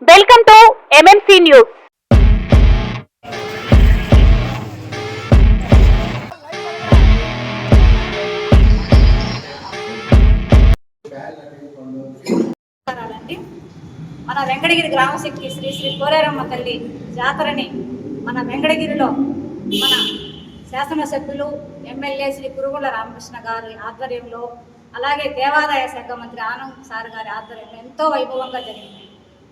Welcome to MMC news. మన వెంకటగిరి గ్రామశక్తి శ్రీ శ్రీ పోలేరమ్మ తల్లి జాతరని మన వెంకటగిరిలో మన శాసనసభ్యులు ఎమ్మెల్యే శ్రీ కురుగుళ్ళ రామకృష్ణ గారి ఆధ్వర్యంలో, అలాగే దేవాదాయ శాఖ మంత్రి ఆనంద్ సార్ గారి ఆధ్వర్యంలో ఎంతో వైభవంగా జరిగింది.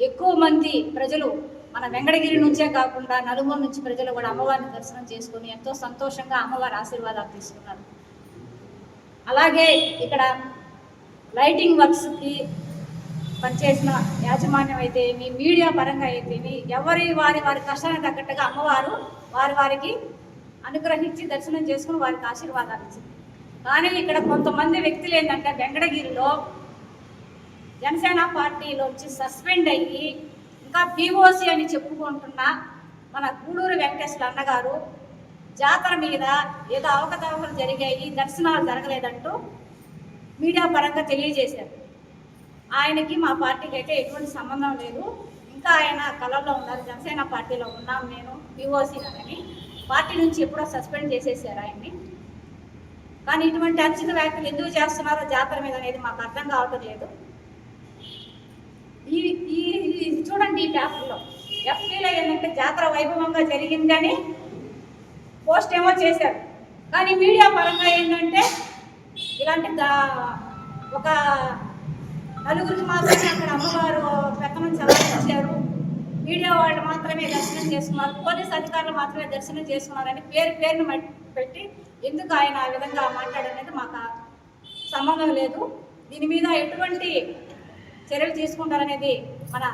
ఎక్కువ మంది ప్రజలు మన వెంకటగిరి నుంచే కాకుండా నలుమూల నుంచి ప్రజలు కూడా అమ్మవారిని దర్శనం చేసుకుని ఎంతో సంతోషంగా అమ్మవారి ఆశీర్వాదాలు తీసుకున్నారు. అలాగే ఇక్కడ లైటింగ్ వర్క్స్కి పనిచేసిన యాజమాన్యం అయితే ఏమి, మీడియా పరంగా అయితే ఏమి, ఎవరి వారి కష్టానికి తగ్గట్టుగా అమ్మవారు వారికి అనుగ్రహించి దర్శనం చేసుకుని వారికి ఆశీర్వాదాలు ఇచ్చింది. కానీ ఇక్కడ కొంతమంది వ్యక్తులు ఏంటంటే వెంకటగిరిలో జనసేన పార్టీలోంచి సస్పెండ్ అయ్యి ఇంకా పీఓసీ అని చెప్పుకుంటున్న మన గూడూరు వెంకటేశ్వర అన్నగారు జాతర మీద ఏదో అవకతవకలు జరిగాయి, దర్శనాలు జరగలేదంటూ మీడియా పరంగా తెలియజేశారు. ఆయనకి మా పార్టీకి అయితే ఎటువంటి సంబంధం లేదు. ఇంకా ఆయన కళల్లో ఉన్నారు. జనసేన పార్టీలో ఉన్నాం నేను పీఓసీ అని పార్టీ నుంచి ఎప్పుడో సస్పెండ్ చేసేసారు ఆయన్ని. కానీ ఇటువంటి అనుచిత వ్యాఖ్యలు ఎందుకు చేస్తున్నారో జాతర మీద అనేది మాకు అర్థం కావటం లేదు. ఈ చూడండి, ఈ పేపర్లో ఎఫ్టీలో ఏంటంటే జాతర వైభవంగా జరిగిందని పోస్ట్ ఏమో చేశారు. కానీ మీడియా పరంగా ఏంటంటే ఇలాంటి ఒక నలుగురికి మాత్రమే అక్కడ అమ్మవారు పెత్తనం చలాయించారు, మీడియా వాళ్ళు మాత్రమే దర్శనం చేసుకున్నారు, పోలీస్ అధికారులు మాత్రమే దర్శనం చేసుకున్నారని పేరును పెట్టి ఎందుకు ఆయన ఆ విధంగా మాట్లాడనేది మాకు సంబంధం లేదు. దీని మీద ఎటువంటి చర్యలు తీసుకుంటారనేది మన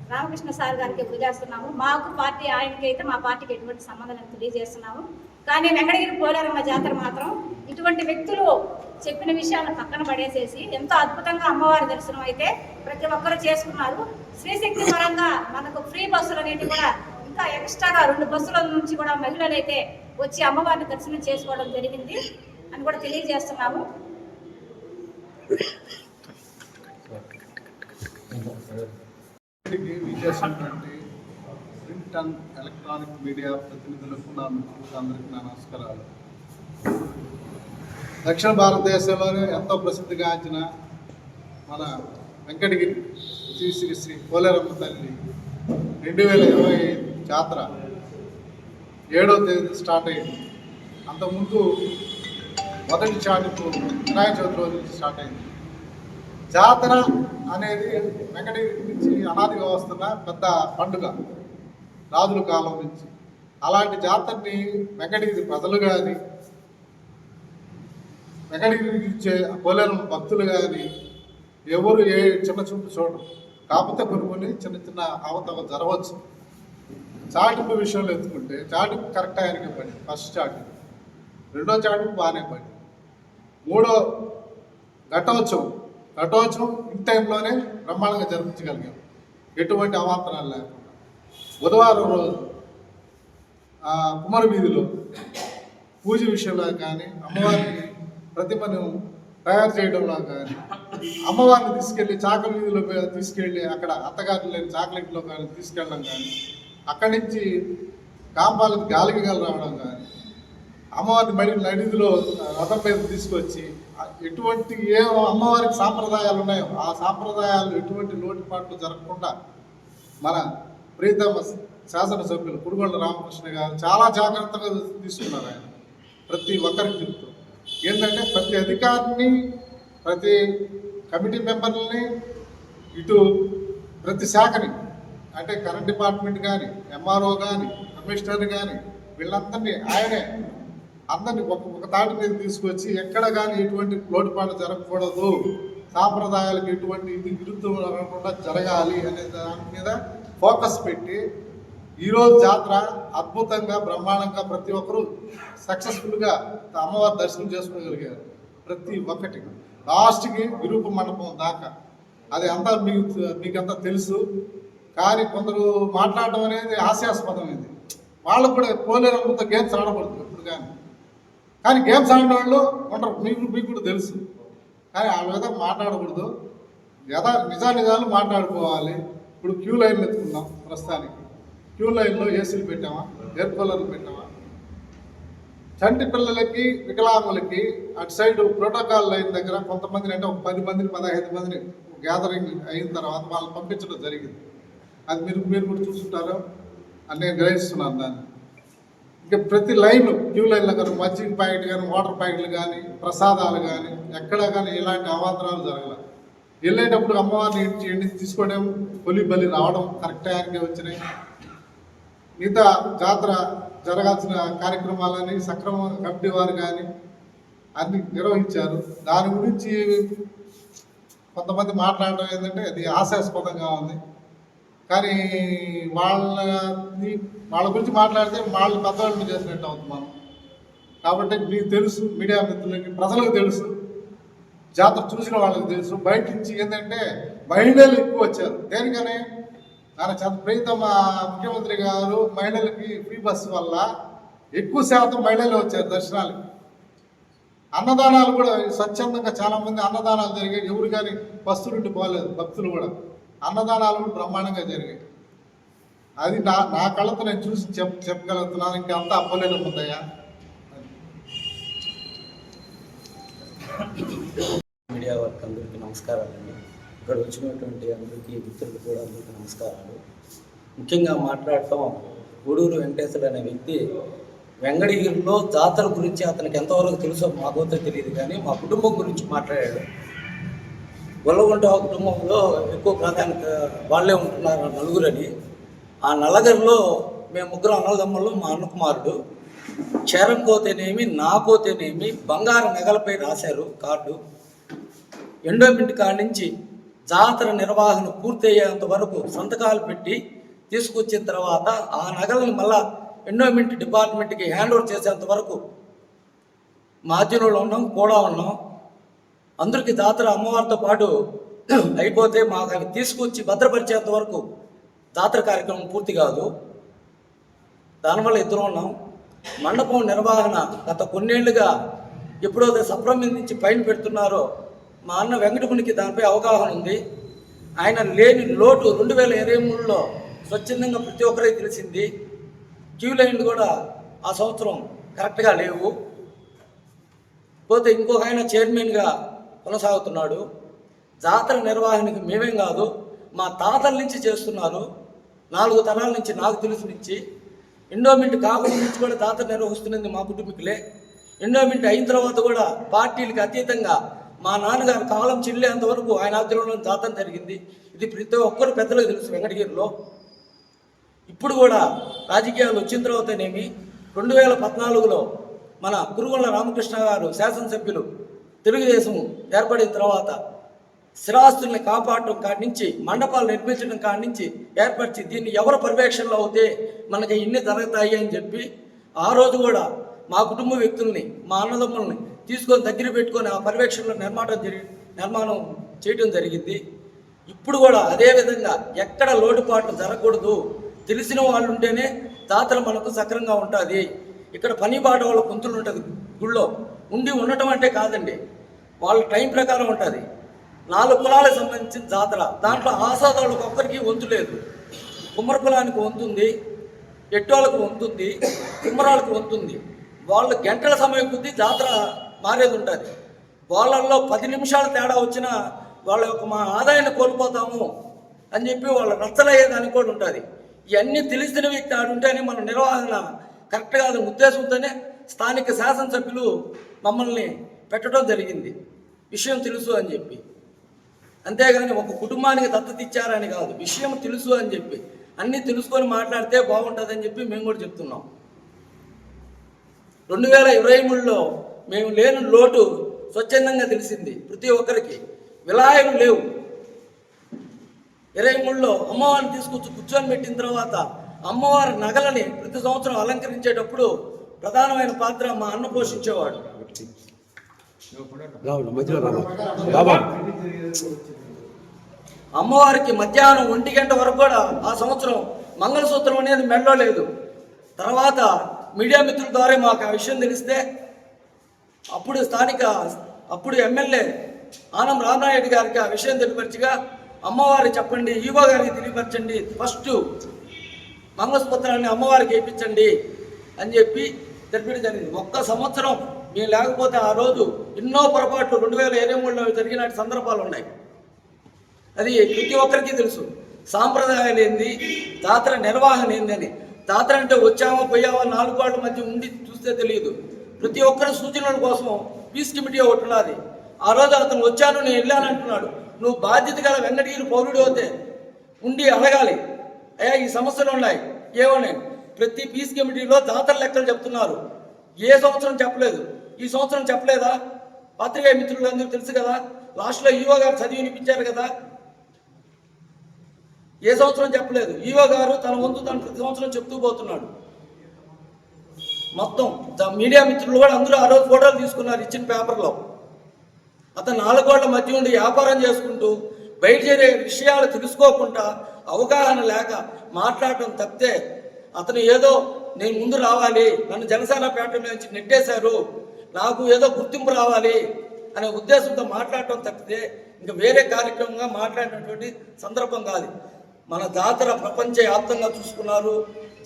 రామకృష్ణ సార్ గారికి వదిలేస్తున్నాము. మాకు పార్టీ, ఆయనకైతే మా పార్టీకి ఎటువంటి సంబంధం తెలియజేస్తున్నాము. కానీ వెంకటగిరి పోలేరమ్మ జాతర మాత్రం ఇటువంటి వ్యక్తులు చెప్పిన విషయాలను పక్కన పడేసేసి ఎంతో అద్భుతంగా అమ్మవారి దర్శనం అయితే ప్రతి ఒక్కరూ చేసుకున్నారు. శ్రీశక్తి పరంగా మనకు ఫ్రీ బస్సులు అనేవి కూడా ఇంకా ఎక్స్ట్రాగా 2 బస్సుల నుంచి కూడా మహిళలు అయితే వచ్చి అమ్మవారిని దర్శనం చేసుకోవడం జరిగింది అని కూడా తెలియజేస్తున్నాము. విజేసినటువంటి ప్రింట్ అండ్ ఎలక్ట్రానిక్ మీడియా ప్రతినిధులకు నా మిత్రులకు అందరికీ నా నమస్కారాలు. దక్షిణ భారతదేశంలోనే ఎంతో ప్రసిద్ధిగాంచిన మన వెంకటగిరి శ్రీ శ్రీ శ్రీ పోలేరమ్మ తల్లి 2020 జాతర 7వ తేదీ స్టార్ట్ అయింది. అంతకుముందు మొదటి చాటింపు వినాయక చవితి రోజు నుంచి స్టార్ట్ అయింది. జాతర అనేది వెంకటగిరి నుంచి అనాదిగా వస్తున్న పెద్ద పండుగ, రాజుల కాలం నుంచి. అలాంటి జాతరని వెంకటగిరి ప్రజలు కానీ, వెంకటగిరి ఇచ్చే పోలేరమ్మ భక్తులు కానీ ఎవరు ఏ చిన్న చూపు చూడరు. కాకపోతే కొన్ని చిన్న అవతవ జరగవచ్చు. చాటింపు విషయంలో ఎత్తుకుంటే చాటింపు కరెక్ట్ ఆయనకి పడి, ఫస్ట్ చాటింపు, రెండో చాటింపు బాగానే పడి, మూడో ఘటోత్సవం ఇన్ టైంలోనే బ్రహ్మాండంగా జరిపించగలిగాం, ఎటువంటి అవాంతరాలు లేకుండా. బుధవారం రోజు కుమార వీధిలో పూజ విషయంలో కానీ, అమ్మవారికి ప్రతిమను తయారు చేయడంలో కానీ, అమ్మవారిని తీసుకెళ్ళి చాకల వీధిలో తీసుకెళ్ళి అక్కడ అత్తగారు లేని చాకలెట్లో కానీ తీసుకెళ్ళడం కానీ, అక్కడి నుంచి కాంపాలకు గాలికి రావడం కానీ, అమ్మవారిని మళ్ళీ నడిదిలో రథం మీద తీసుకొచ్చి ఎటువంటి ఏ అమ్మవారికి సాంప్రదాయాలు ఉన్నాయో ఆ సాంప్రదాయాలు ఎటువంటి లోటుపాట్లు జరగకుండా మన ప్రీతమ శాసనసభ్యులు కురుగుళ్ళ రామకృష్ణ గారు చాలా జాగ్రత్తగా తీసుకున్నారు. ఆయన ప్రతి ఒక్కరికి చెప్తూ ఏంటంటే ప్రతి అధికారిని, ప్రతి కమిటీ మెంబర్లని, ఇటు ప్రతి శాఖని, అంటే కరెంట్ డిపార్ట్మెంట్ కానీ, ఎంఆర్ఓ కానీ, కమిషనర్ కానీ, వీళ్ళందరినీ ఆయనే అందరినీ ఒక తాటి మీద తీసుకొచ్చి ఎక్కడ కానీ ఎటువంటి లోటుపాటు జరగకూడదు, సాంప్రదాయాలకు ఎటువంటి ఇది విరుద్ధం కాకుండా జరగాలి అనే దాని మీద ఫోకస్ పెట్టి ఈరోజు జాతర అద్భుతంగా బ్రహ్మాండంగా ప్రతి ఒక్కరూ సక్సెస్ఫుల్గా అమ్మవారి దర్శనం చేసుకోగలిగారు. ప్రతి ఒక్కటి లాస్ట్కి విరూప మండపం దాకా అది అంతా మీకంతా తెలుసు. కానీ కొందరు మాట్లాడటం అనేది హాస్యాస్పదం. ఇది వాళ్ళకు కూడా పోలేరమ్మతో గేమ్స్ ఆడకూడదు ఎప్పుడు కానీ గేమ్స్ ఆడిన వాళ్ళు ఉండరు, మీకు కూడా తెలుసు. కానీ ఆ విధంగా మాట్లాడకూడదు. నిజాలు మాట్లాడుకోవాలి. ఇప్పుడు క్యూ లైన్లు ఎత్తుకున్నాం. ప్రస్తుతానికి క్యూ లైన్లో ఏసీలు పెట్టామా, ఎయిర్ కూలర్లు పెట్టామా? చంటి పిల్లలకి, వికలాంగులకి అటు సైడ్ ప్రోటోకాల్ లైన్ దగ్గర కొంతమందిని, అంటే ఒక 10 మందిని 15 మందిని గ్యాదరింగ్ అయిన తర్వాత వాళ్ళని పంపించడం జరిగింది. అది మీరు కూడా చూస్తుంటారో అని నేను గ్రహిస్తున్నాను దాన్ని. ఇంకా ప్రతి లైన్, క్యూ లైన్లో కానీ మజ్జిగ ప్యాకెట్ కానీ, వాటర్ ప్యాకెట్లు కానీ, ప్రసాదాలు కానీ ఎక్కడా కానీ ఇలాంటి అవాంతరాలు జరగలేదు. వెళ్ళేటప్పుడు అమ్మవారిని ఇంటికి తీసుకోవడం, కొలి బలి రావడం కరెక్ట్ టైంకి వచ్చినాయి. మిగతా జాతర జరగాల్సిన కార్యక్రమాలని సక్రమంగా కమిటీ వారు కానీ అన్ని నిర్వహించారు. దాని గురించి కొంతమంది మాట్లాడడం ఏంటంటే అది హాస్యాస్పదంగా ఉంది. కానీ వాళ్ళ గురించి మాట్లాడితే వాళ్ళు పెద్దవాళ్ళని చేసినట్టు అవుతుంది మనం. కాబట్టి మీకు తెలుసు, మీడియా మిత్రులకి, ప్రజలకు తెలుసు, జాతర చూసిన వాళ్ళకి తెలుసు. బయట నుంచి ఏంటంటే మహిళలు ఎక్కువ వచ్చారు. దేనికనే ఆయన ప్రీతమ ముఖ్యమంత్రి గారు మహిళలకి ఫ్రీ బస్సు వల్ల ఎక్కువ శాతం మహిళలు వచ్చారు దర్శనాలకి. అన్నదానాలు కూడా స్వచ్ఛందంగా చాలామంది అన్నదానాలు జరిగాయి. ఎవరు కానీ పస్తులుండి పోలేదు, భక్తులు కూడా అన్నదానాలు కూడా బ్రహ్మాండంగా జరిగాయి. అది నా కళ్ళతో నేను చూసి చెప్పగలుగుతున్నాను. ఇంకా అంతా అప్పలేదు ఉందయ్యా. మీడియా వారికి అందరికీ నమస్కారాలండి. ఇక్కడ వచ్చినటువంటి అందరికీ మిత్రులు కూడా అందరికీ నమస్కారాలు. ముఖ్యంగా మాట్లాడటం, గూడూరు వెంకటేశ్వరుడు అనే వ్యక్తి వెంకటగిరిలో జాతర గురించి అతనికి ఎంతవరకు తెలుసో మాకైతే తెలియదు, కానీ మా కుటుంబం గురించి మాట్లాడాడు. గొల్లగుంట కుటుంబంలో ఎక్కువ ప్రాధాన్యత వాళ్ళే ఉంటున్నారు, నలుగురని. ఆ నలుగురిలో మేము ముగ్గురు అన్నదమ్ములు, మా అన్న కుమారుడు. చేరంకోతేనేమి, నాకోతేనేమి బంగారు నగలపై రాశారు కార్డు. ఎండోమెంట్ కాడి నుంచి జాతర నిర్వహణ పూర్తయ్యేంత వరకు సంతకాలు పెట్టి తీసుకొచ్చిన తర్వాత ఆ నగలను మళ్ళా ఎండోమెంట్ డిపార్ట్మెంట్కి హ్యాండ్ ఓవర్ చేసేంత వరకు మాధ్యమంలో ఉన్నాం, కూడా ఉన్నాం. అందరికీ జాతర అమ్మవారితో పాటు అయిపోతే మాకు అవి తీసుకొచ్చి భద్రపరిచేంత వరకు జాతర కార్యక్రమం పూర్తి కాదు. దానివల్ల ఇద్దరు ఉన్నాం. మండపం నిర్వహణ గత కొన్నేళ్లుగా ఎప్పుడైతే సప్రమించి నుంచి పైన పెడుతున్నారో మా అన్న వెంకటమునికి దానిపై అవగాహన ఉంది. ఆయన లేని లోటు 2023లో స్వచ్ఛందంగా ప్రతి ఒక్కరికి తెలిసింది. క్యూ లైన్లు కూడా ఆ సంవత్సరం కరెక్ట్గా లేవు. పోతే ఇంకొక ఆయన చైర్మన్గా కొనసాగుతున్నాడు. జాతర నిర్వహణకి మేమేం కాదు, మా తాతల నుంచి చేస్తున్నారు. 4 తరాల నుంచి నాకు తెలిసి నుంచి. ఎండోమెంట్ కాకుండా నుంచి కూడా జాతర నిర్వహిస్తున్నది మా కుటుంబీకులే. ఎండోమెంట్ అయిన తర్వాత కూడా పార్టీలకు అతీతంగా మా నాన్నగారు కాలం చెల్లేంత వరకు ఆయన ఆధ్వర్యంలో జాతర జరిగింది. ఇది ప్రతి ఒక్కరు పెద్దలకు తెలుసు వెంకటగిరిలో. ఇప్పుడు కూడా రాజకీయాలు వచ్చిన తర్వాతనేమి 2014లో మన కురుగుల రామకృష్ణ గారు శాసనసభ్యులు తెలుగుదేశం ఏర్పడిన తర్వాత స్థిరాస్తుల్ని కాపాడటం కాడి నుంచి, మండపాలు నిర్మించడం కాడి నుంచి ఏర్పరిచి దీన్ని ఎవరు పర్యవేక్షణలో అవుతే మనకి ఇన్ని జరుగుతాయి అని చెప్పి ఆ రోజు కూడా మా కుటుంబ వ్యక్తుల్ని, మా అన్నదమ్ముల్ని తీసుకొని దగ్గర పెట్టుకొని ఆ పర్యవేక్షణలో నిర్మాణం చేయడం జరిగింది. ఇప్పుడు కూడా అదేవిధంగా ఎక్కడ లోటుపాట్లు జరగకూడదు, తెలిసిన వాళ్ళు ఉంటేనే జాతర మనకు సక్రంగా ఉంటుంది. ఇక్కడ పని బాట వాళ్ళ పొంతులు ఉంటుంది గుళ్ళో ఉండి ఉండటం అంటే కాదండి, వాళ్ళ టైం ప్రకారం ఉంటుంది. 4 కులాలకు సంబంధించిన జాతర, దాంట్లో ఆసాదాలకు ఒక్కరికి వంతు లేదు. కుమ్మర కులానికి వంతుంది, ఎట్టోళ్ళకు వంతుంది, కుమ్మరాలకు వంతుంది. వాళ్ళు గంటల సమయం కొద్దీ జాతర మారేది ఉంటుంది. వాళ్ళల్లో 10 నిమిషాలు తేడా వచ్చినా వాళ్ళ యొక్క మా ఆదాయాన్ని కోల్పోతాము అని చెప్పి వాళ్ళు నచ్చలయ్యేదానికి కూడా ఉంటుంది. ఇవన్నీ తెలిసిన వ్యక్తి ఆడుంటేనే మన నిర్వహణ కరెక్ట్ కాదని ఉద్దేశంతోనే స్థానిక శాసనసభ్యులు మమ్మల్ని పెట్టడం జరిగింది, విషయం తెలుసు అని చెప్పి. అంతేగాని ఒక కుటుంబానికి దత్తత ఇచ్చారని కాదు, విషయం తెలుసు అని చెప్పి అన్నీ తెలుసుకొని మాట్లాడితే బాగుంటుందని చెప్పి మేము కూడా చెప్తున్నాం. 2023లో మేము లేని లోటు స్వచ్ఛందంగా తెలిసింది ప్రతి ఒక్కరికి. విలాయలు లేవు. 23లో అమ్మవారిని తీసుకొచ్చి కూర్చొని పెట్టిన తర్వాత అమ్మవారి నగలని ప్రతి సంవత్సరం అలంకరించేటప్పుడు ప్రధానమైన పాత్ర మా అన్న పోషించేవాడు. అమ్మవారికి మధ్యాహ్నం 1 గంట వరకు కూడా ఆ సంవత్సరం మంగళసూత్రం అనేది మెడలో లేదు. తర్వాత మీడియా మిత్రుల ద్వారా మాకు ఆ విషయం తెలిస్తే అప్పుడు ఎమ్మెల్యే ఆనం రామనాయుడు గారికి ఆ విషయం తెలిపరిచిగా అమ్మవారికి చెప్పండి, ఈవో గారికి తెలియపరచండి, ఫస్ట్ మంగళసూత్రాన్ని అమ్మవారికి వేయించండి అని చెప్పి తెలిపడం జరిగింది. ఒక్క సంవత్సరం మేము లేకపోతే ఆ రోజు ఎన్నో పొరపాట్లు 2023లో జరిగిన సందర్భాలు ఉన్నాయి. అది ప్రతి ఒక్కరికి తెలుసు. సాంప్రదాయాలు ఏంది, జాతర నిర్వహణ ఏందని. జాతర అంటే వచ్చామా పోయామా 4 గోడల మధ్య ఉండి చూస్తే తెలియదు. ప్రతి ఒక్కరి సూచనల కోసం పీస్ కమిటీ ఒకటి ఉన్నది. ఆ రోజు అతను వచ్చాను, నేను వెళ్ళాను అంటున్నాడు. నువ్వు బాధ్యత గల వెంకటగిరి పౌరుడు అవుతే ఉండి అడగాలి, అయ్యా ఈ సమస్యలు ఉన్నాయి ఏమని. ప్రతి పీస్ కమిటీలో జాతర లెక్కలు చెప్తున్నారు. ఏ సంవత్సరం చెప్పలేదు, ఈ సంవత్సరం చెప్పలేదా? పత్రికా మిత్రులు అందరూ తెలుసు కదా, లాస్ట్లో ఈవో గారు చదివి వినిపించారు కదా. ఏ సంవత్సరం చెప్పలేదు. ఈవో గారు తన వంతు తను ప్రతి సంవత్సరం చెప్తూ పోతున్నాడు. మొత్తం మీడియా మిత్రులు కూడా అందరూ ఆ రోజు ఫోటోలు తీసుకున్నారు ఇచ్చిన పేపర్లో. అతను 4 గోడల మధ్య ఉండి వ్యాపారం చేసుకుంటూ బయట చేరే విషయాలు తెలుసుకోకుండా అవగాహన లేక మాట్లాడటం తప్పితే, అతను ఏదో నేను ముందు రావాలి, నన్ను జనసేన పార్టీ నుంచి నెట్టేశారు, నాకు ఏదో గుర్తింపు రావాలి అనే ఉద్దేశంతో మాట్లాడటం తప్పితే ఇంకా వేరే కార్యక్రమంగా మాట్లాడినటువంటి సందర్భం కాదు. మన జాతర ప్రపంచవ్యాప్తంగా చూసుకున్నారు,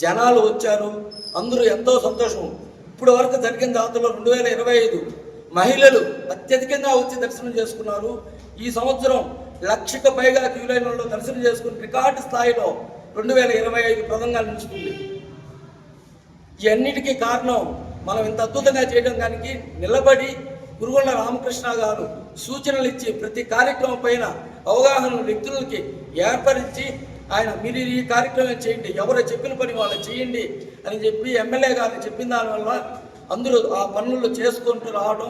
జనాలు వచ్చారు, అందరూ ఎంతో సంతోషం. ఇప్పుడు వరకు జరిగిన జాతరలో 2025 మహిళలు అత్యధికంగా వచ్చి దర్శనం చేసుకున్నారు. ఈ సంవత్సరం 1,00,000కు పైగా క్యూ లైన్లలో దర్శనం చేసుకుని రికార్డు స్థాయిలో 2025 ప్రదంగా నిలుస్తుంది. ఇవన్నిటికీ కారణం మనం ఇంత అద్భుతంగా చేయడం దానికి నిలబడి కురుగుళ్ళ రామకృష్ణ గారు సూచనలు ఇచ్చి ప్రతి కార్యక్రమం పైన అవగాహన వ్యక్తులకి ఏర్పరిచి ఆయన మీరు ఈ కార్యక్రమం చేయండి, ఎవరు చెప్పిన పని వాళ్ళు చేయండి అని చెప్పి ఎమ్మెల్యే గారిని చెప్పిన దానివల్ల అందరూ ఆ పనులు చేసుకుంటూ రావడం,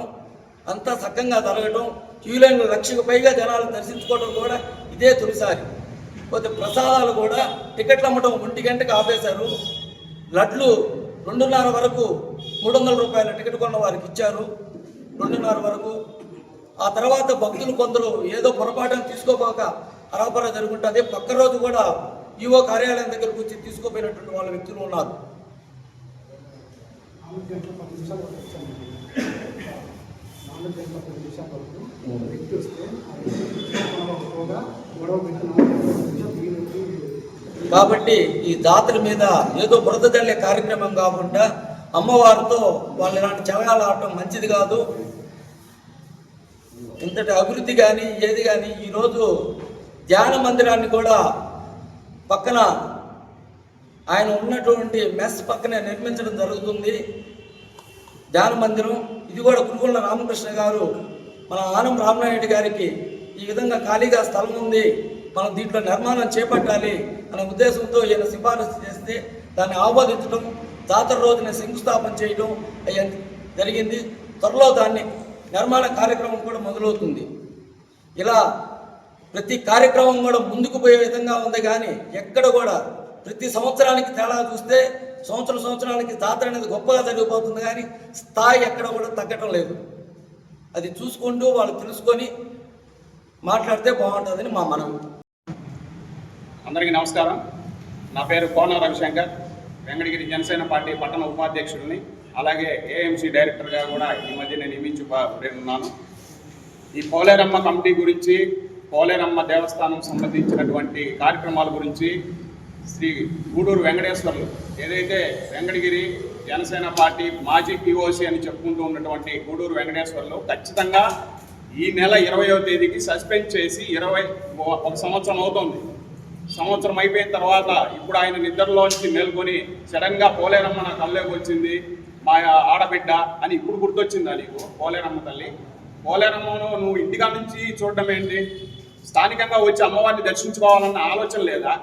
అంతా సక్కంగా జరగడం, క్యూ లైన్లో 1,00,000కు పైగా జనాలు దర్శించుకోవడం కూడా ఇదే తొలిసారి. పోతే ప్రసాదాలు కూడా టికెట్లు అమ్మటం 1 గంటకు ఆపేశారు. లడ్లు 2:30 వరకు 300 రూపాయల టికెట్ కొన్న వారికి ఇచ్చారు, 2:30 వరకు. ఆ తర్వాత భక్తులు కొందరు ఏదో పొరపాటును తీసుకోపోక అరాపరా జరుగుంటుంది. పక్క రోజు కూడా ఈవో కార్యాలయం దగ్గరకు వచ్చి తీసుకోపోయినటువంటి వాళ్ళ వ్యక్తులు ఉన్నారు. కాబట్టి ఈ జాతర మీద ఏదో బురద జల్లే కార్యక్రమం కాకుండా అమ్మవారితో వాళ్ళు ఇలాంటి చలగాలు ఆడటం మంచిది కాదు. ఇంతటి అభివృద్ధి కానీ ఏది కానీ ఈరోజు ధ్యాన మందిరాన్ని కూడా పక్కన ఆయన ఉన్నటువంటి మెస్ పక్కనే నిర్మించడం జరుగుతుంది. ధ్యాన మందిరం ఇది కూడా కురుగుళ్ళ రామకృష్ణ గారు మన ఆనం రామనాయుడు గారికి ఈ విధంగా ఖాళీగా స్థలం ఉంది, మనం దీంట్లో నిర్మాణం చేపట్టాలి అనే ఉద్దేశంతో ఈయన సిఫారసు చేస్తే దాన్ని ఆమోదించడం, జాతర రోజున శంకుస్థాపన చేయడం అయ్యింది జరిగింది. త్వరలో దాన్ని నిర్మాణ కార్యక్రమం కూడా మొదలవుతుంది. ఇలా ప్రతి కార్యక్రమం కూడా ముందుకు పోయే విధంగా ఉంది. కానీ ఎక్కడ కూడా ప్రతి సంవత్సరానికి తేడా చూస్తే సంవత్సరానికి జాతర అనేది గొప్పగా జరిగిపోతుంది, కానీ స్థాయి ఎక్కడ కూడా తగ్గటం లేదు. అది చూసుకుంటూ వాళ్ళు తెలుసుకొని మాట్లాడితే బాగుంటుందని మా మనవి. అందరికీ నమస్కారం. నా పేరు కోన రవిశంకర్, వెంకటగిరి జనసేన పార్టీ పట్టణ ఉపాధ్యక్షుడిని, అలాగే ఏఎంసీ డైరెక్టర్గా కూడా ఈ మధ్య నేను నియమించున్నాను. ఈ పోలేరమ్మ కమిటీ గురించి, పోలేరమ్మ దేవస్థానం సంబంధించినటువంటి కార్యక్రమాల గురించి శ్రీ గూడూరు వెంకటేశ్వర్లు ఏదైతే వెంకటగిరి జనసేన పార్టీ మాజీ పిఓసి అని చెప్పుకుంటూ ఉన్నటువంటి గూడూరు వెంకటేశ్వర్లు ఖచ్చితంగా ఈ నెల 20వ తేదీకి సస్పెండ్ చేసి 21 సంవత్సరం అవుతుంది. సంవత్సరం అయిపోయిన తర్వాత ఇప్పుడు ఆయన నిద్రలోంచి మేల్కొని సడన్గా పోలేరమ్మ నా కళ్ళలోకి వచ్చింది, మా ఆడబిడ్డ అని ఇప్పుడు గుర్తొచ్చిందా నీకు? పోలేరమ్మ తల్లి, పోలేరమ్మను నువ్వు ఇంటికా నుంచి చూడడం ఏంటి? స్థానికంగా వచ్చి అమ్మవారిని దర్శించుకోవాలన్న ఆలోచన లేదా?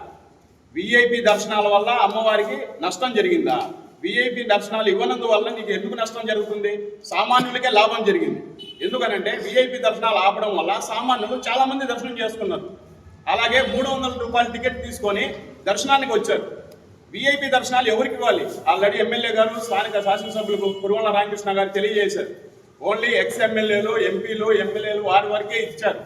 విఐపి దర్శనాల వల్ల అమ్మవారికి నష్టం జరిగిందా? విఐపి దర్శనాలు ఇవ్వనందువల్ల నీకు ఎందుకు నష్టం జరుగుతుంది? సామాన్యులకే లాభం జరిగింది. ఎందుకనంటే విఐపి దర్శనాలు ఆపడం వల్ల సామాన్యులు చాలామంది దర్శనం చేసుకున్నారు. అలాగే 300 రూపాయల టికెట్ తీసుకొని దర్శనానికి వచ్చారు. విఐపి దర్శనాలు ఎవరికి ఇవ్వాలి? ఆల్రెడీ ఎమ్మెల్యే గారు, స్థానిక శాసనసభ్యులు కురుగుళ్ళ రామకృష్ణ గారు తెలియజేశారు. ఓన్లీ ఎక్స్ ఎమ్మెల్యేలు, ఎంపీలు, ఎమ్మెల్యేలు వారి వరకే ఇచ్చారు.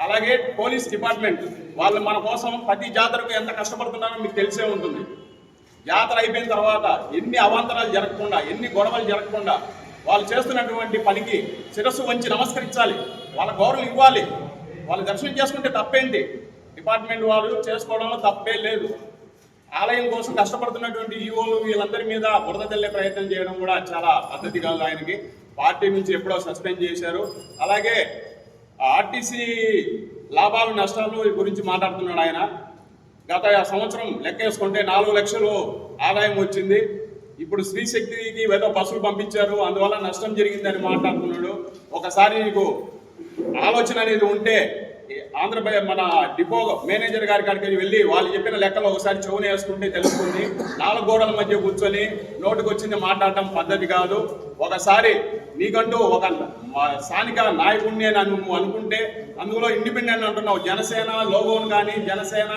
అలాగే పోలీస్ డిపార్ట్మెంట్ వాళ్ళు మన కోసం ప్రతి జాతరకు ఎంత కష్టపడుతున్నారో మీకు తెలిసే ఉంటుంది. జాతర అయిపోయిన తర్వాత ఎన్ని అవాంతరాలు జరగకుండా, ఎన్ని గొడవలు జరగకుండా వాళ్ళు చేస్తున్నటువంటి పనికి శిరస్సు వంచి నమస్కరించాలి, వాళ్ళ గౌరవం ఇవ్వాలి. వాళ్ళు దర్శనం చేసుకుంటే తప్పేంటి? డిపార్ట్మెంట్ వాళ్ళు చేసుకోవడంలో తప్పే లేదు. ఆలయం కోసం కష్టపడుతున్నటువంటి ఈఓలు వీళ్ళందరి మీద బురద తెల్లే ప్రయత్నం చేయడం కూడా చాలా పద్ధతి కాదు. ఆయనకి పార్టీ నుంచి ఎప్పుడో సస్పెండ్ చేశారు. అలాగే ఆర్టీసీ లాభాలు నష్టాలు గురించి మాట్లాడుతున్నాడు ఆయన. గత సంవత్సరం లెక్కేసుకుంటే 4 లక్షలు ఆదాయం వచ్చింది. ఇప్పుడు శ్రీశక్తికి ఏదో బస్సులు పంపించారు, అందువల్ల నష్టం జరిగిందని మాట్లాడుతున్నాడు. ఒకసారి నీకు ఆలోచన అనేది ఉంటే ఆంధ్రప్రదేశ్ మన డిపో మేనేజర్ గారి కాడికి వెళ్ళి వాళ్ళు చెప్పిన లెక్కలు ఒకసారి చెవుని వేసుకుంటే తెలుస్తుంది. 4 గోడల మధ్య కూర్చొని నోటికి వచ్చింది మాట్లాడటం పద్ధతి కాదు. ఒకసారి నీకంటూ ఒక స్థానిక నాయకుడిని నువ్వు అనుకుంటే అందులో ఇండిపెండెంట్ అంటున్నావు. జనసేన లోగోను కానీ జనసేన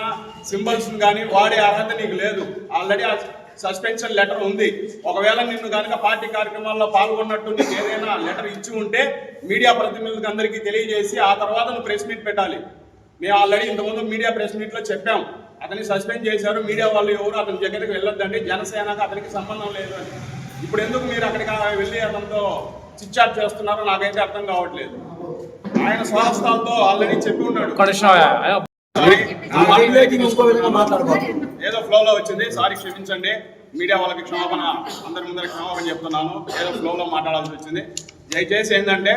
సింబల్స్ని కానీ వాడే అర్హత నీకు లేదు. ఆల్రెడీ సస్పెన్షన్ లెటర్ ఉంది. ఒకవేళ నిన్ను కనుక పార్టీ కార్యక్రమాల్లో పాల్గొన్నట్టు నీకు ఏదైనా లెటర్ ఇచ్చి ఉంటే మీడియా ప్రతినిధులకు అందరికీ తెలియజేసి ఆ తర్వాత నువ్వు ప్రెస్ మీట్ పెట్టాలి. మేము ఆల్రెడీ ఇంతకుముందు మీడియా ప్రెస్ మీట్లో చెప్పాం, అతన్ని సస్పెండ్ చేశారు. మీడియా వాళ్ళు ఎవరు అతని దగ్గరికి వెళ్ళొద్దండి, జనసేనకు అతనికి సంబంధం లేదు అని. ఇప్పుడు ఎందుకు మీరు అక్కడికి వెళ్ళి అతనితో చిట్చాట్ చేస్తున్నారో నాకైతే అర్థం కావట్లేదు. ఆయన స్వహస్తాలతో ఆల్రెడీ చెప్పి ఉన్నాడు. ఏదో ఫ్లోలో వచ్చింది, సారీ క్షమించండి. మీడియా వాళ్ళకి క్షమాపణ, అందరి ముందర క్షమాపణ చెప్తున్నాను. ఏదో ఫ్లోలో మాట్లాడాల్సి వచ్చింది. దయచేసి ఏంటంటే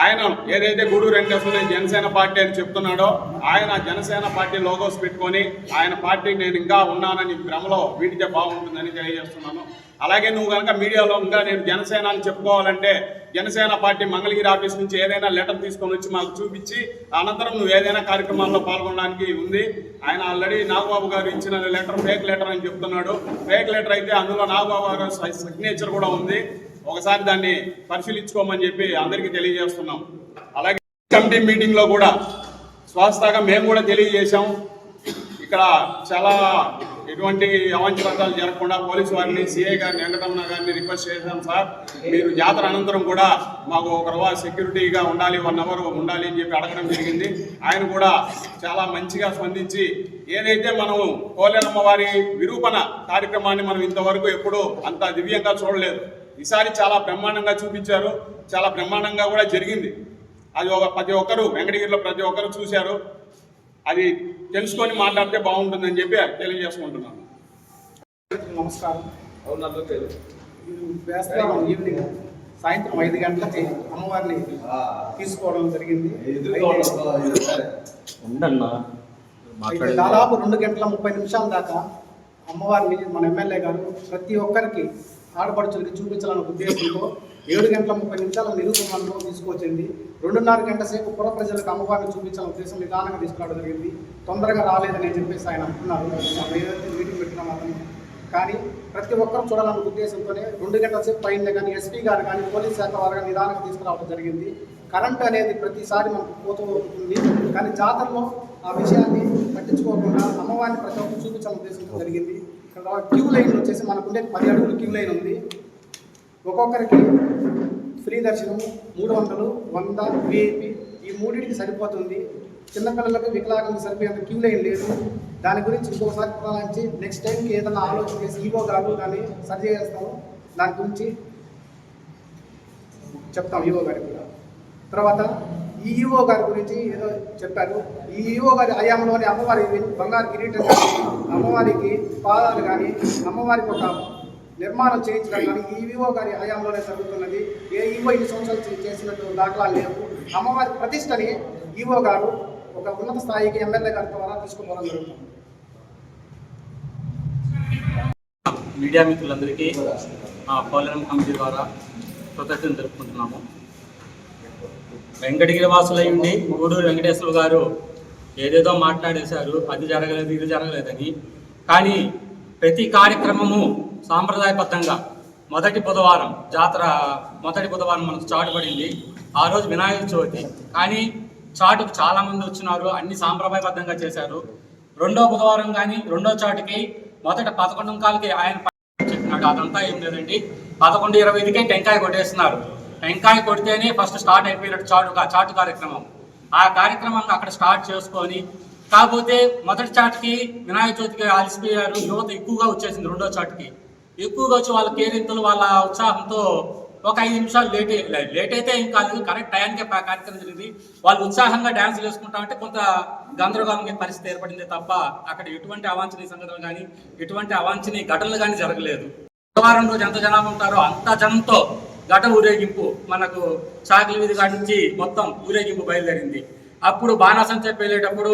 ఆయన ఏదైతే గూడూరు వెంకటేశ్వర జనసేన పార్టీ అని చెప్తున్నాడో ఆయన జనసేన పార్టీ లోగోస్ పెట్టుకొని ఆయన పార్టీ నేను ఇంకా ఉన్నానని భ్రమలో వీటితే బాగుంటుందని తెలియజేస్తున్నాను. అలాగే నువ్వు కనుక మీడియాలో ఇంకా నేను జనసేన అని చెప్పుకోవాలంటే జనసేన పార్టీ మంగళగిరి ఆఫీస్ నుంచి ఏదైనా లెటర్ తీసుకొని వచ్చి మాకు చూపించి అనంతరం నువ్వు ఏదైనా కార్యక్రమాల్లో పాల్గొనడానికి ఉంది. ఆయన ఆల్రెడీ నాగబాబు గారు ఇచ్చిన లెటర్ ఫేక్ లెటర్ అని చెప్తున్నాడు. ఫేక్ లెటర్ అయితే అందులో నాగబాబు గారు సిగ్నేచర్ కూడా ఉంది. ఒకసారి దాన్ని పరిశీలించుకోమని చెప్పి అందరికీ తెలియజేస్తున్నాం. అలాగే కమిటీ మీటింగ్లో కూడా స్వస్థగా మేము కూడా తెలియజేశాం. ఇక్కడ చాలా ఎటువంటి అవాంఛనీయాలు జరగకుండా పోలీసు వారిని సిఐ గారిని వెంకటరమణ గారిని రిక్వెస్ట్ చేశాం. సార్ మీరు జాతర అనంతరం కూడా మాకు ఒక సెక్యూరిటీగా ఉండాలి, 1 అవర్ ఉండాలి అని చెప్పి అడగడం జరిగింది. ఆయన కూడా చాలా మంచిగా స్పందించి ఏదైతే మనం పోలేరమ్మ వారి విరూపణ కార్యక్రమాన్ని మనం ఇంతవరకు ఎప్పుడూ అంత దివ్యంగా చూడలేదు. ఈసారి చాలా బ్రహ్మాండంగా చూపించారు, చాలా బ్రహ్మాండంగా కూడా జరిగింది. అది ప్రతి ఒక్కరు వెంకటగిరిలో ప్రతి ఒక్కరు చూశారు. అది తెలుసుకొని మాట్లాడితే బాగుంటుందని చెప్పి తెలియజేసుకుంటున్నాను. నమస్కారం. వేస్తాం ఈవినింగ్ సాయంత్రం 5 గంటలకి అమ్మవారిని తీసుకోవడం జరిగింది. దాదాపు 2 గంటల 30 నిమిషాల దాకా అమ్మవారిని మన ఎమ్మెల్యే గారు ప్రతి ఒక్కరికి ఆడపడుచులకి చూపించాలన్న ఉద్దేశంతో 7 గంటల 30 నిమిషాల నిరూపణలో తీసుకొచ్చింది. 2.5 గంట సేపు పుర ప్రజలకు అమ్మవారిని చూపించాలన్న ఉద్దేశం నిదానంగా తీసుకురావడం జరిగింది. తొందరగా రాలేదని చెప్పేసి ఆయన అంటున్నారు. ఏదైతే మీటింగ్ పెట్టినా మాత్రం కానీ ప్రతి ఒక్కరు చూడాలన్న ఉద్దేశంతోనే 2 గంటల సేపు పైన కానీ ఎస్పీ గారు కానీ పోలీస్ శాఖ వారు కానీ నిదానంగా తీసుకురావడం జరిగింది. కరెంట్ అనేది ప్రతిసారి మనకు పోతూ ఉంటుంది, కానీ జాతరలో ఆ విషయాన్ని పట్టించుకోకుండా అమ్మవారిని ప్రతి ఒక్కరు చూపించాలన్న ఉద్దేశంతో జరిగింది. ఇక్కడ క్యూ లైన్ వచ్చేసి మనకుండే 10 అడుగులు క్యూ లైన్ ఉంది. ఒక్కొక్కరికి ఫ్రీ దర్శనం 300, 100 విఐపి ఈ 3టికి సరిపోతుంది. చిన్నపిల్లలకు వికలాంగులకు సరిపోయేంత క్యూ లైన్ లేదు. దాని గురించి ఇంకోసారి ప్రధానించి నెక్స్ట్ టైంకి ఏదైనా ఆలోచన చేసి ఈవో గారు దాన్ని సరి చేస్తాము. దాని గురించి చెప్తాం ఈవో గారికి కూడా. తర్వాత ఈ ఈవో గారి గురించి ఏదో చెప్పారు. ఈ ఈవో గారి హయాంలోని అమ్మవారి బంగారు కిరీటం కానీ అమ్మవారికి పాదాలు కానీ అమ్మవారికి ఒక నిర్మాణం చేయించడం కానీ ఈ ఈవో గారి హయాంలోనే జరుగుతున్నది. ఏ ఈవో 2 సంవత్సరాలు చేసినట్టు దాఖలాలు లేవు. అమ్మవారి ప్రతిష్టని ఈవో గారు ఒక ఉన్నత స్థాయికి ఎమ్మెల్యే గారి ద్వారా తీసుకుపోవడం జరుగుతుంది. మీడియా మిత్రులందరికీ పోలేరం కమిటీ ద్వారా కృతజ్ఞతలు తెలుపుకుంటున్నాము. వెంకటగిరి వాసులై ఉండి గూడూరు వెంకటేశ్వర గారు ఏదేదో మాట్లాడేశారు, అది జరగలేదు ఇది జరగలేదని. కానీ ప్రతి కార్యక్రమము సాంప్రదాయబద్ధంగా మొదటి బుధవారం జాతర మొదటి బుధవారం మనకు చాటు పడింది. ఆ రోజు వినాయక చవితి, కానీ చాటుకు చాలామంది వచ్చినారు, అన్ని సాంప్రదాయబద్ధంగా చేశారు. రెండో బుధవారం కానీ రెండో చాటుకి మొదట 11:15కి ఆయన చెప్పినాడు. అదంతా ఏం లేదండి, 11:25కే టెంకాయ కొట్టేస్తున్నారు. టెంకాయ కొడితేనే ఫస్ట్ స్టార్ట్ అయిపోయినట్టు చాటు కార్యక్రమం. ఆ కార్యక్రమాన్ని అక్కడ స్టార్ట్ చేసుకొని, కాకపోతే మొదటి చాటుకి వినాయక చవితికి అలసిపోయారు, యువత ఎక్కువగా వచ్చేసింది. రెండో చాటుకి ఎక్కువగా వచ్చి వాళ్ళ కేరింతలు వాళ్ళ ఉత్సాహంతో ఒక 5 నిమిషాలు లేట్ అయితే ఏం కాలేదు, కరెక్ట్ టైంకే కార్యక్రమం జరిగింది. వాళ్ళు ఉత్సాహంగా డ్యాన్సులు వేసుకుంటామంటే కొంత గందరగోళంగా పరిస్థితి ఏర్పడింది తప్ప అక్కడ ఎటువంటి అవాంఛనీయ సంఘటనలు కానీ ఎటువంటి అవాంఛనీయ ఘటనలు కానీ జరగలేదు. బుధవారం రోజు ఎంత జనాభా ఉంటారో అంత జనంతో ఘట ఊరేగింపు మనకు చాకలి వీధి కాడి నుంచి మొత్తం ఊరేగింపు బయలుదేరింది. అప్పుడు బాణాసంచా వెళ్ళేటప్పుడు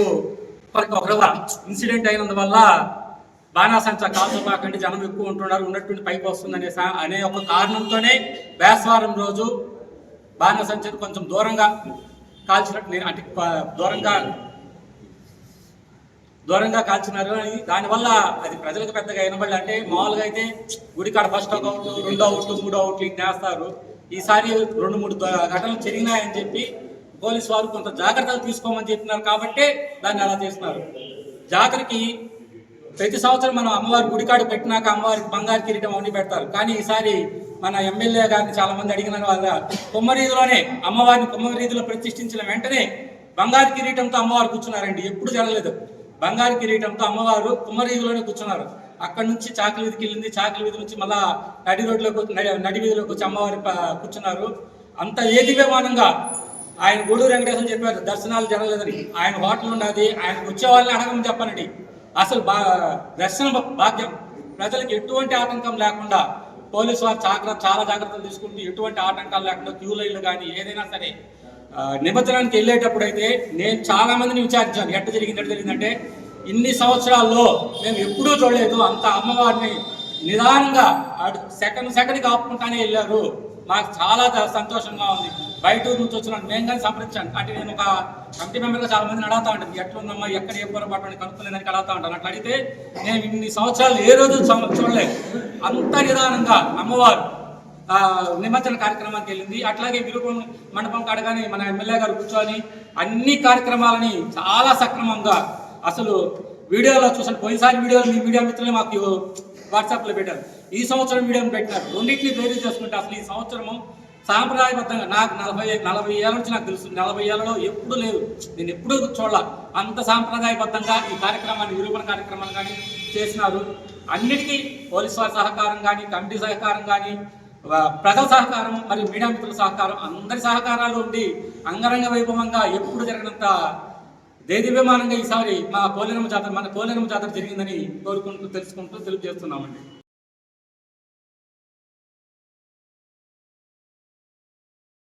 ఒక ఇన్సిడెంట్ అయినందువల్ల బాణాసంచా కాల్చబాకండి, జనం ఎక్కువ ఉంటున్నారు, ఉన్నటువంటి పైకి వస్తుంది అనే ఒక కారణంతోనే బేస్వారం రోజు బాణాసంచను కొంచెం దూరంగా కాల్చినట్టు నేను అంటే దూరంగా కాల్చినారు అని. దానివల్ల అది ప్రజలకు పెద్దగా వినబడి, అంటే మామూలుగా అయితే గుడికాడ ఫస్ట్ ఒక అవుట్, 2వ అవుట్, 3వ అవుట్లు చేస్తారు. ఈసారి 2-3 ఘటనలు జరిగినాయని చెప్పి పోలీసు వారు కొంత జాగ్రత్తలు తీసుకోమని చెప్పినారు కాబట్టి దాన్ని అలా చేస్తున్నారు. జాతరకి ప్రతి సంవత్సరం మనం అమ్మవారి గుడికాడ పెట్టినాక అమ్మవారికి బంగారు కిరీటం అవన్నీ పెడతారు. కానీ ఈసారి మన ఎమ్మెల్యే గారిని చాలా మంది అడిగిన వాళ్ళ కొమ్మరీధిలోనే అమ్మవారిని కొమ్మరీధిలో ప్రతిష్ఠించిన వెంటనే బంగారు కిరీటంతో అమ్మవారు కూర్చున్నారండి. ఎప్పుడు జరగలేదు. బంగారు కిరీటంతో అమ్మవారు కుమ్మరీధిలోనే కూర్చున్నారు. అక్కడ నుంచి చాకలి వీధికి వెళ్ళింది, చాకలి వీధి నుంచి మళ్ళా నడి వీధిలోకి వచ్చి అమ్మవారి కూర్చున్నారు. అంత ఏదివ్యమానంగా ఆయన గూడూరు వెంకటేశ్వర చెప్పారు దర్శనాలు జరగలేదని. ఆయన హోటల్ ఉన్నది, ఆయనకు వచ్చే వాళ్ళని అడగమని చెప్పనండి. అసలు దర్శన భాగ్యం ప్రజలకు ఎటువంటి ఆటంకం లేకుండా పోలీసు వారు చాలా జాగ్రత్తలు తీసుకుంటూ ఎటువంటి ఆటంకాలు లేకుండా క్యూ లైన్లు కానీ ఏదైనా సరే నిమజ్జనానికి వెళ్ళేటప్పుడు అయితే నేను చాలా మందిని విచారించాను ఎట్ట జరిగిందంటే ఇన్ని సంవత్సరాల్లో మేము ఎప్పుడూ చూడలేదు అంత అమ్మవారిని నిదానంగా సెకండ్కి ఆపుకుంటానే వెళ్ళారు. మాకు చాలా సంతోషంగా ఉంది. బయట నుంచి వచ్చిన మేము కానీ సంప్రదించాను. అంటే నేను ఒక కమిటీ మెంబర్గా చాలా మందిని అడుగుతా ఉంటాను, ఎట్లుందమ్మా ఎక్కడ ఏ పొరపాటు కనుక్కునేదానికి అడుగుతా ఉంటాను. అట్లా అడిగితే నేను ఇన్ని సంవత్సరాలు ఏ రోజు చూడలేదు అంత నిదానంగా అమ్మవారు నిమజ్జన కార్యక్రమానికి వెళ్ళింది. అట్లాగే విరుపు మండపం కాడగానే మన ఎమ్మెల్యే గారు కూర్చొని అన్ని కార్యక్రమాలని చాలా సక్రమంగా అసలు వీడియోలో చూసాను. పోయినసారి వీడియోలు మీ మీడియా మిత్రులే మాకు వాట్సాప్లో పెట్టారు, ఈ సంవత్సరం వీడియోని పెట్టినారు. రెండింటిని బేరీ చేసుకుంటే అసలు ఈ సంవత్సరము సాంప్రదాయబద్ధంగా నాకు 40 ఏళ్ళ నుంచి నాకు తెలుసు, 40 ఏళ్ళలో ఎప్పుడు లేదు, నేను ఎప్పుడూ చూడాల అంత సాంప్రదాయబద్ధంగా ఈ కార్యక్రమాన్ని నిరూపణ కార్యక్రమాలు కానీ చేసినారు. అన్నిటికీ పోలీసు వారి సహకారం కానీ, కమిటీ సహకారం కానీ, ప్రజల సహకారం మరియు మీడియా మిత్రుల సహకారం, అందరి సహకారాలు ఉండి అంగరంగ వైభవంగా ఎప్పుడు జరిగినంత దేదీప్యమానంగా ఈసారి మన పోలేరమ్మ జాతర జరిగిందని కోరుకుంటూ తెలుసుకుంటూ తెలియజేస్తున్నామండి.